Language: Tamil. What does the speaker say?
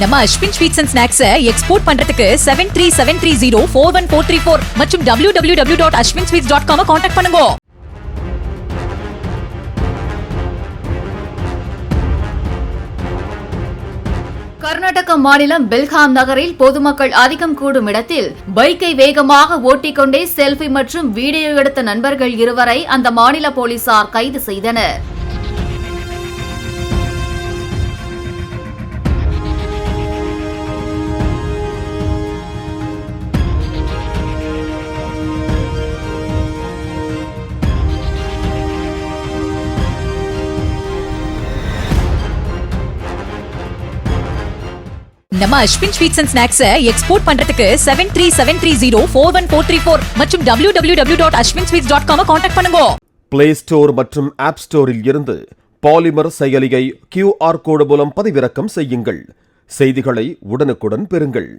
நம்ம Ashwin sweets and snacks export பண்றதுக்கு 7373041434 மற்றும் www.ashwinsweets.com கான்டாக்ட் பண்ணுங்க. கர்நாடக மாநிலம் பெல்காம் நகரில் பொதுமக்கள் அதிகம் கூடும் இடத்தில் பைக்கை வேகமாக ஓட்டிக்கொண்டே செல்ஃபி மற்றும் வீடியோ எடுத்த நண்பர்கள் இருவரை அந்த மாநில போலீசார் கைது செய்தனர். நம்ம Ashwin sweets and snacks export பண்றதுக்கு 7373041434 மற்றும் www.ashwinsweets.com கான்டாக்ட் பண்ணுங்க. பிளே ஸ்டோர் மற்றும் ஆப் ஸ்டோரில் இருந்து பாலிமர் செயலியை QR கோடு மூலம் பதிவிறக்கம் செய்யுங்கள். செய்திகளை உடனுக்குடன் பெறுங்கள்.